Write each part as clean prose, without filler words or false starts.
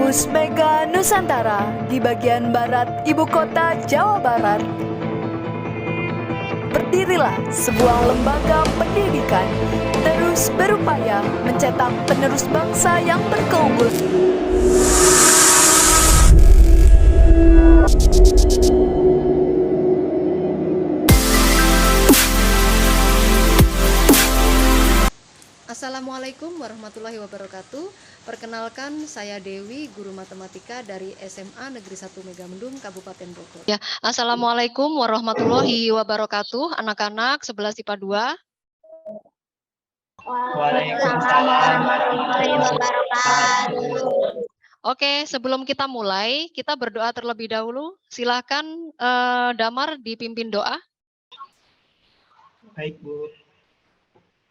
Kampus Mega Nusantara di bagian barat ibu kota Jawa Barat. Berdirilah sebuah lembaga pendidikan, terus berupaya mencetak penerus bangsa yang berkeunggulan. Assalamualaikum warahmatullahi wabarakatuh. Perkenalkan, saya Dewi, guru matematika dari SMA Negeri 1 Megamendung, Kabupaten Bogor. Ya, Assalamualaikum warahmatullahi wabarakatuh. Anak-anak 11 IPA 2. Waalaikumsalam warahmatullahi wabarakatuh. Oke, sebelum kita mulai, kita berdoa terlebih dahulu. Silahkan Damar dipimpin doa. Baik, Bu.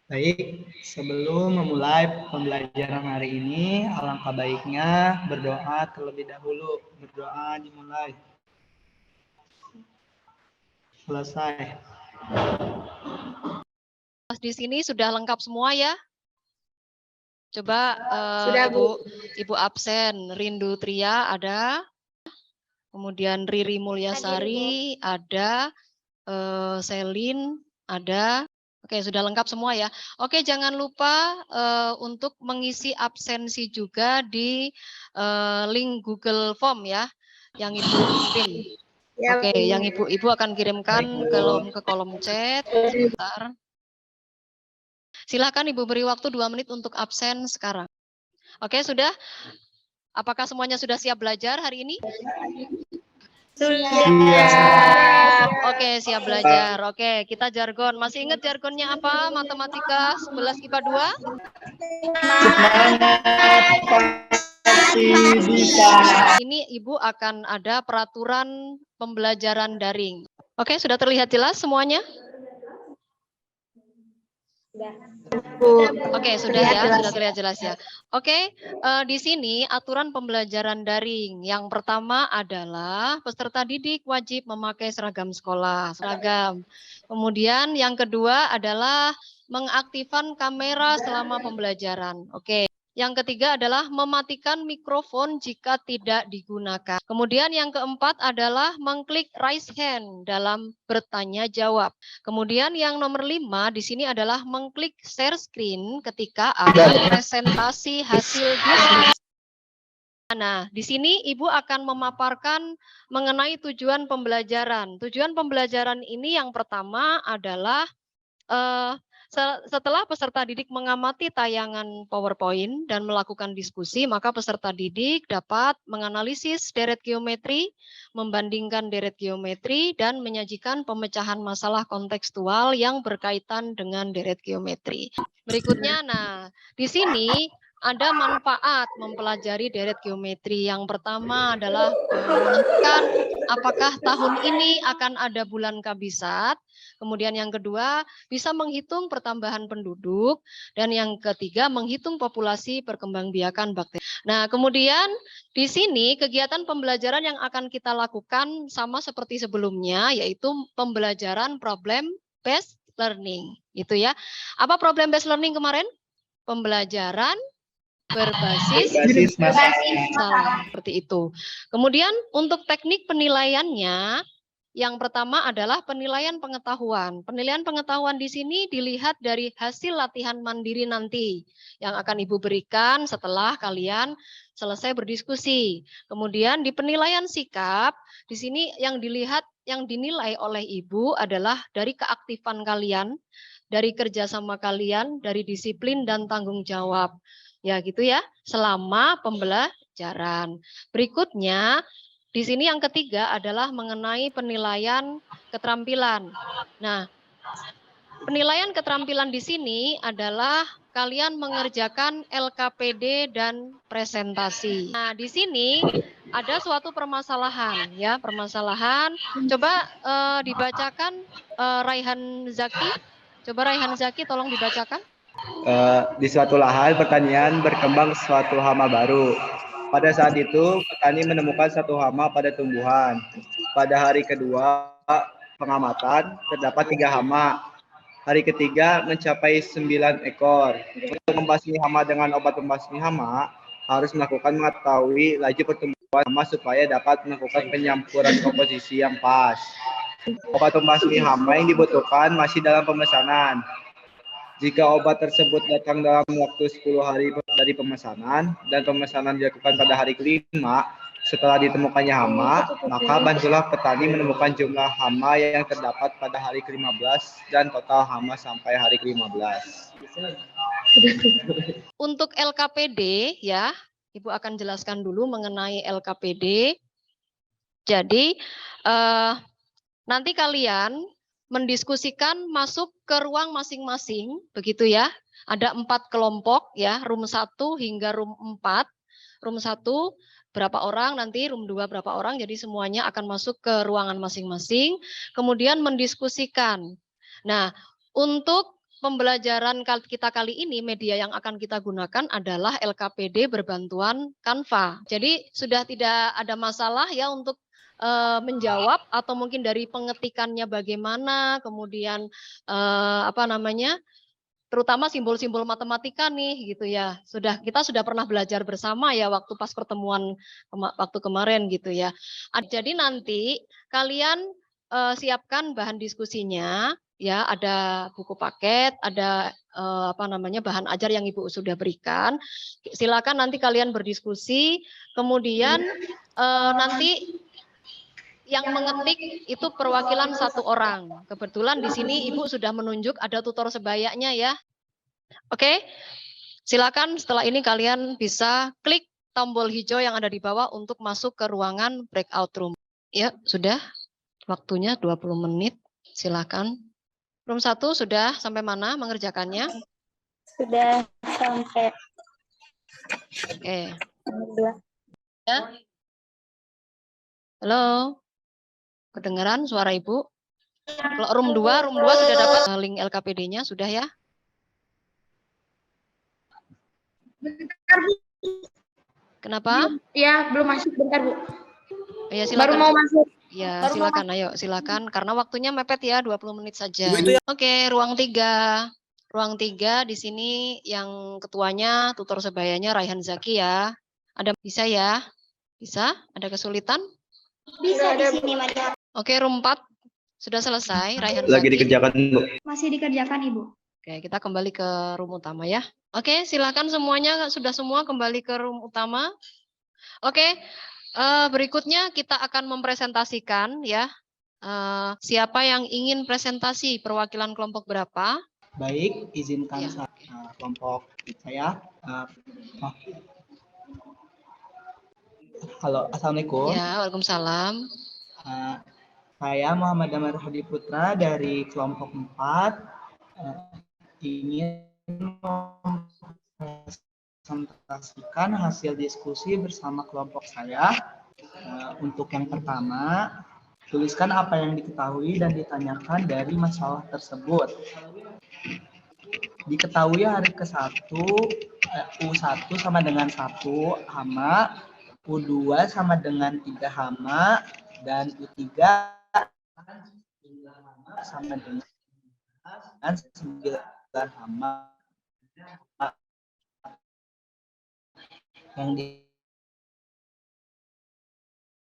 Baik, sebelum memulai pembelajaran hari ini, alangkah baiknya berdoa terlebih dahulu. Berdoa dimulai. Selesai. Di sini sudah lengkap semua ya? Coba Sudah, Bu. Ibu absen, Rindu Tria ada, kemudian Riri Mulyasari ada, Selin ada. Oke, sudah lengkap semua ya. Oke, jangan lupa untuk mengisi absensi juga di link Google Form ya, yang Ibu kirim. Ya, Oke, Bu. yang Ibu ke kirimkan ke kolom chat. Sebentar. Silakan Ibu beri waktu 2 menit untuk absen sekarang. Oke, sudah? Apakah semuanya sudah siap belajar hari ini? Sudah. Oke, siap belajar. Oke, kita jargon. Masih ingat jargonnya apa? Matematika 11 IPA 2? Pasti bisa. Ini Ibu akan ada peraturan pembelajaran daring. Oke, sudah terlihat jelas semuanya? Oke, sudah ya, sudah terlihat jelas ya. Oke, di sini aturan pembelajaran daring. Yang pertama adalah peserta didik wajib memakai seragam sekolah, seragam. Kemudian yang kedua adalah mengaktifkan kamera selama pembelajaran. Oke. Yang ketiga adalah mematikan mikrofon jika tidak digunakan. Kemudian yang keempat adalah mengklik raise hand dalam bertanya jawab. Kemudian yang nomor 5 di sini adalah mengklik share screen ketika akan presentasi hasil diskusi. Nah, di sini Ibu akan memaparkan mengenai tujuan pembelajaran. Tujuan pembelajaran ini yang pertama adalah setelah peserta didik mengamati tayangan PowerPoint dan melakukan diskusi, maka peserta didik dapat menganalisis deret geometri, membandingkan deret geometri, dan menyajikan pemecahan masalah kontekstual yang berkaitan dengan deret geometri. Berikutnya, nah, di sini ada manfaat mempelajari deret geometri. Yang pertama adalah menentukan apakah tahun ini akan ada bulan kabisat. Kemudian yang kedua, bisa menghitung pertambahan penduduk. Dan yang ketiga, menghitung populasi perkembangbiakan bakteri. Nah, kemudian di sini kegiatan pembelajaran yang akan kita lakukan sama seperti sebelumnya, yaitu pembelajaran problem based learning. Gitu ya. Apa problem based learning kemarin? Pembelajaran berbasis masalah, seperti itu. Kemudian untuk teknik penilaiannya, yang pertama adalah penilaian pengetahuan. Penilaian pengetahuan di sini dilihat dari hasil latihan mandiri nanti yang akan Ibu berikan setelah kalian selesai berdiskusi. Kemudian di penilaian sikap, di sini yang dilihat, yang dinilai oleh Ibu adalah dari keaktifan kalian, dari kerjasama kalian, dari disiplin dan tanggung jawab. Ya gitu ya, selama pembelajaran. Berikutnya, di sini yang ketiga adalah mengenai penilaian keterampilan. Nah, penilaian keterampilan di sini adalah kalian mengerjakan LKPD dan presentasi. Nah, di sini ada suatu permasalahan ya, permasalahan. Coba dibacakan Raihan Zaki. Coba Raihan Zaki tolong dibacakan. Di suatu lahan pertanian berkembang suatu hama baru. Pada saat itu petani menemukan satu hama pada tumbuhan. Pada hari kedua pengamatan terdapat 3 hama. Hari ketiga mencapai 9 ekor. Untuk membasmi hama dengan obat pembasmi hama, harus mengetahui laju pertumbuhan hama supaya dapat melakukan penyampuran komposisi yang pas. Obat pembasmi hama yang dibutuhkan masih dalam pemesanan. Jika obat tersebut datang dalam waktu 10 hari dari pemesanan dan pemesanan dilakukan pada hari kelima setelah ditemukannya hama, maka bantulah petani menemukan jumlah hama yang terdapat pada hari ke-15 dan total hama sampai hari ke-15. Untuk LKPD ya, Ibu akan jelaskan dulu mengenai LKPD. Jadi nanti kalian mendiskusikan masuk ke ruang masing-masing, begitu ya. Ada 4 kelompok ya, room 1 hingga room 4. Room 1 berapa orang, nanti room 2 berapa orang, jadi semuanya akan masuk ke ruangan masing-masing. Kemudian mendiskusikan. Nah, untuk pembelajaran kita kali ini, media yang akan kita gunakan adalah LKPD berbantuan Canva. Jadi sudah tidak ada masalah ya untuk menjawab atau mungkin dari pengetikannya bagaimana, kemudian terutama simbol-simbol matematika nih gitu ya. Kita sudah pernah belajar bersama ya waktu pas pertemuan waktu kemarin gitu ya. Jadi nanti kalian siapkan bahan diskusinya ya, ada buku paket, ada bahan ajar yang Ibu sudah berikan. Silakan nanti kalian berdiskusi, kemudian nanti yang mengetik itu perwakilan 1 orang. Kebetulan di sini Ibu sudah menunjuk ada tutor sebayanya ya. Oke, silakan setelah ini kalian bisa klik tombol hijau yang ada di bawah untuk masuk ke ruangan breakout room. Ya, sudah. Waktunya 20 menit. Silakan. Room 1 sudah sampai mana mengerjakannya? Sudah sampai. Oke. Dua. Ya. Halo. Kedengaran suara Ibu? Kalau room 2 sudah dapat link LKPD-nya, sudah ya? Bentar, Bu. Kenapa? Ya, belum masuk, bentar, Bu. Ya, silakan. Baru mau masuk. Ya, silakan, ayo, silakan. Karena waktunya mepet ya, 20 menit saja. Oke, ruang 3. Ruang 3 di sini yang ketuanya, tutor sebayanya Raihan Zaki ya. Bisa ya? Bisa? Ada kesulitan? Bisa di sini, Madam. Oke, room 4 sudah selesai, Raihan Lagi Zaki. dikerjakan, Bu. Masih dikerjakan, Ibu. Oke, kita kembali ke room utama ya. Oke, silakan semuanya, sudah semua kembali ke room utama. Oke, berikutnya kita akan mempresentasikan ya. Siapa yang ingin presentasi, perwakilan kelompok berapa? Baik, izinkan Ya. kelompok saya. Halo, Assalamualaikum. Ya, waalaikumsalam. Saya Muhammad Damar Hadi Putra dari kelompok 4. Ingin mempresentasikan hasil diskusi bersama kelompok saya. Untuk yang pertama, tuliskan apa yang diketahui dan ditanyakan dari masalah tersebut. Diketahui hari ke-1, U1 sama dengan 1 hama, U2 sama dengan 3 hama, dan U3 sama dengan 9 hama. Yang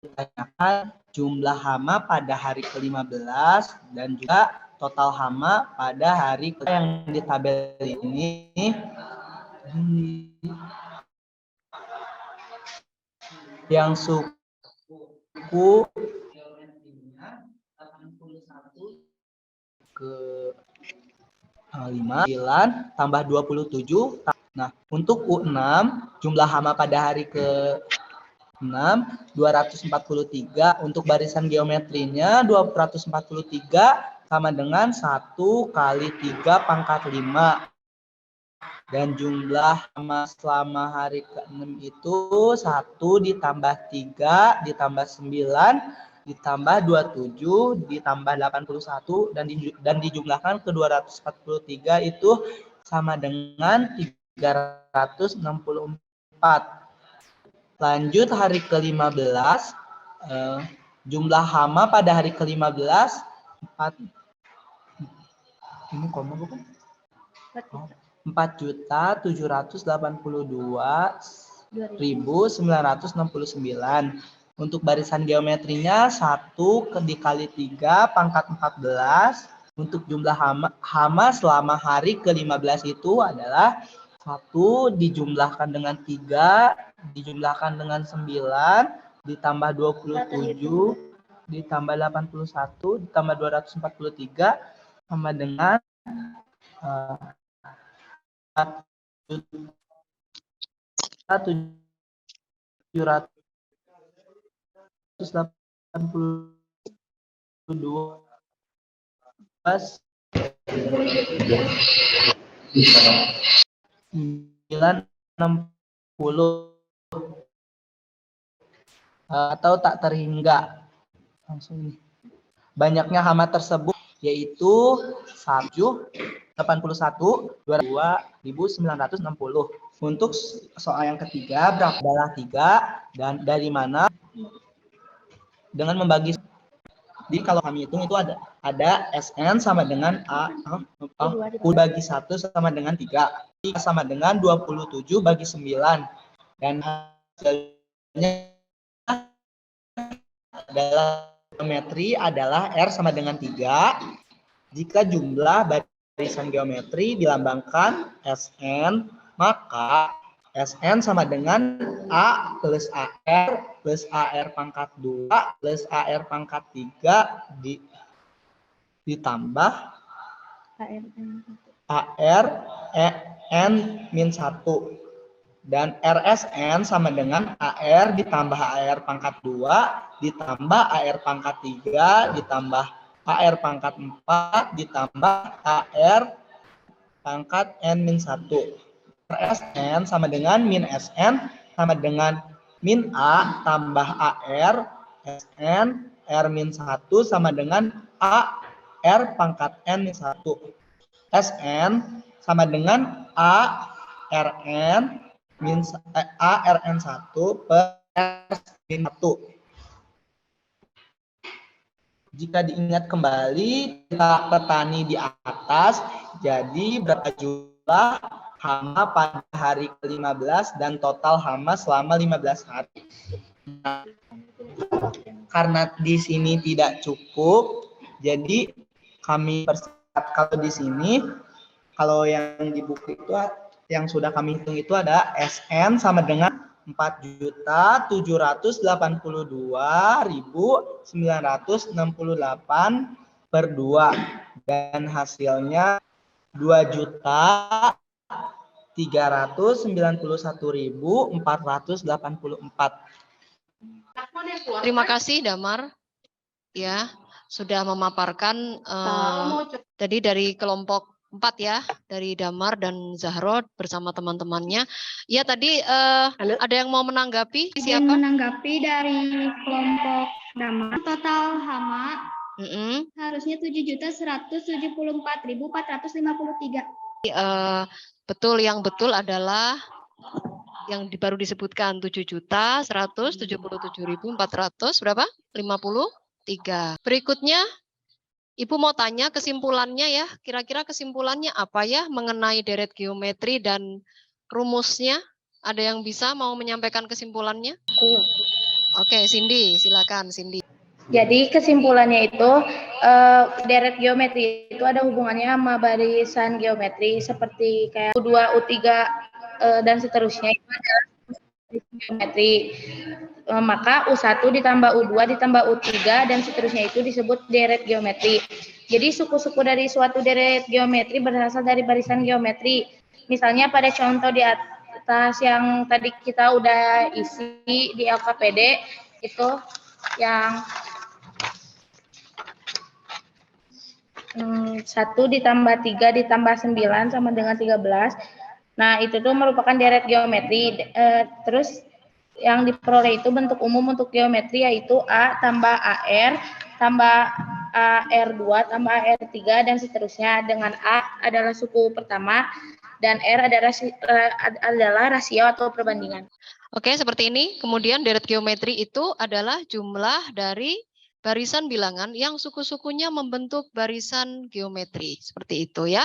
ditanyakan jumlah hama pada hari ke-15 dan juga total hama pada hari yang di tabel ini yang suku ke 5 9 tambah 27. Nah, untuk U6 jumlah hama pada hari ke-6 243. Untuk barisan geometrinya 243 sama dengan 1 kali 3 pangkat 5. Dan jumlah hama selama hari ke-6 itu 1 ditambah 3 ditambah 9 ditambah 27 ditambah 81 dan dijumlahkan ke 243 itu sama dengan 364. Lanjut hari ke-15, jumlah hama pada hari ke-15 ini koma bukan? 4.782 Untuk barisan geometrinya 1 dikali 3 pangkat 14. Untuk jumlah hama selama hari ke-15 itu adalah 1 dijumlahkan dengan 3, dijumlahkan dengan 9, ditambah 27, ditambah 81, ditambah 243, sama dengan 782 960 atau tak terhingga. Langsung ini. Banyaknya hama tersebut yaitu 181.200.960. Untuk soal yang ketiga berapa adalah 3 dan dari mana dengan membagi. Jadi kalau kami hitung itu ada SN sama dengan U bagi 1 sama dengan 3. Sama dengan 27 bagi 9. Dan hasilnya adalah geometri adalah R sama dengan 3. Jika jumlah barisan geometri dilambangkan SN, maka SN sama dengan A plus AR plus AR pangkat 2 plus AR pangkat 3 ditambah AR N min 1. Dan RSN sama dengan AR ditambah AR pangkat 2 ditambah AR pangkat 3 ditambah AR pangkat 4 ditambah AR pangkat N min 1. RSN sama dengan min SN sama dengan min A tambah AR SN R min 1 sama dengan A R pangkat N min 1. SN sama dengan A RN min A RN 1 per S min 1. Jika diingat kembali kita petani di atas, jadi berapa jumlah hama pada hari ke-15 dan total hama selama 15 hari. Karena di sini tidak cukup, jadi kami persingkat. Kalau di sini, kalau yang di buku itu yang sudah kami hitung itu ada SN sama dengan 4.782.968 per 2 dan hasilnya 2.391.484. Terima kasih Damar ya sudah memaparkan tadi dari kelompok 4 ya, dari Damar dan Zahro bersama teman-temannya. Ya tadi ada yang mau menanggapi? Siapa? Menanggapi dari kelompok Damar, total hama harusnya 7.174.453. Betul, yang betul adalah yang baru disebutkan 7.177.400 berapa? 53. Berikutnya Ibu mau tanya kesimpulannya ya, kira-kira kesimpulannya apa ya mengenai deret geometri dan rumusnya? Ada yang bisa mau menyampaikan kesimpulannya? Oke, Cindy, silakan Cindy. Jadi kesimpulannya itu deret geometri itu ada hubungannya sama barisan geometri seperti kayak U2, U3 dan seterusnya itu adalah geometri. Maka U1 ditambah U2 ditambah U3 dan seterusnya itu disebut deret geometri. Jadi suku-suku dari suatu deret geometri berasal dari barisan geometri. Misalnya pada contoh di atas yang tadi kita udah isi di LKPD itu yang 1 ditambah 3 ditambah 9 sama dengan 13. Nah itu tuh merupakan deret geometri. Terus yang diperoleh itu bentuk umum untuk geometri yaitu A tambah AR tambah AR2 tambah AR3 dan seterusnya, dengan A adalah suku pertama dan R adalah rasio atau perbandingan. Oke, seperti ini. Kemudian deret geometri itu adalah jumlah dari barisan bilangan yang suku-sukunya membentuk barisan geometri. Seperti itu ya.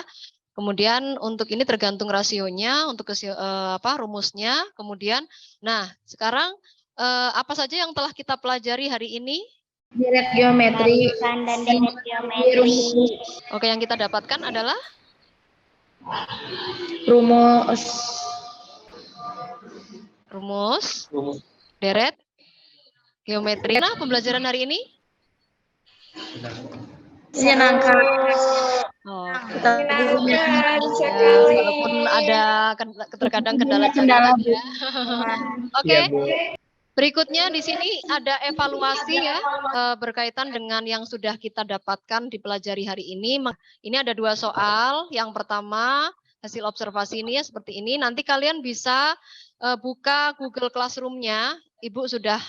Kemudian untuk ini tergantung rasionya, untuk rumusnya. Kemudian, nah sekarang apa saja yang telah kita pelajari hari ini? Deret geometri Barisan dan deret geometri. Oke, yang kita dapatkan adalah rumus deret geometri. Nah, pembelajaran hari ini? menyenangkan. Oh, Menyenangkan walaupun ada terkadang kendala-kendala ya. Oke. Iya, Bu. Berikutnya di sini ada evaluasi ya berkaitan dengan yang sudah kita dapatkan dipelajari hari ini. Ini ada 2 soal. Yang pertama hasil observasi ini ya seperti ini. Nanti kalian bisa buka Google Classroom-nya. Ibu sudah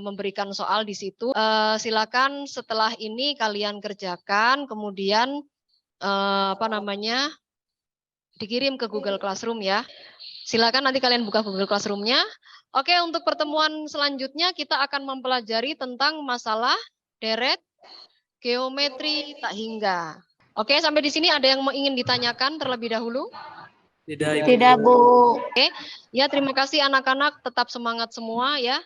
memberikan soal di situ. Silakan setelah ini kalian kerjakan, kemudian dikirim ke Google Classroom ya. Silakan nanti kalian buka Google Classroom-nya. Oke, untuk pertemuan selanjutnya kita akan mempelajari tentang masalah deret geometri tak hingga. Oke, sampai di sini ada yang ingin ditanyakan terlebih dahulu? Tidak, Bu. Oke, ya terima kasih anak-anak, tetap semangat semua ya.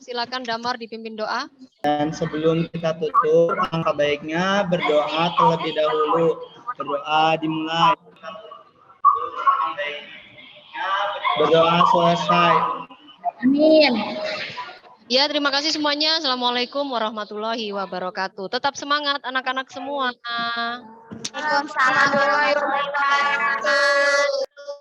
Silakan Damar dipimpin doa. Dan sebelum kita tutup, angka baiknya berdoa terlebih dahulu. Berdoa dimulai. Berdoa selesai. Amin. Ya, terima kasih semuanya. Assalamualaikum warahmatullahi wabarakatuh. Tetap semangat anak-anak semua. Waalaikumsalam warahmatullahi wabarakatuh.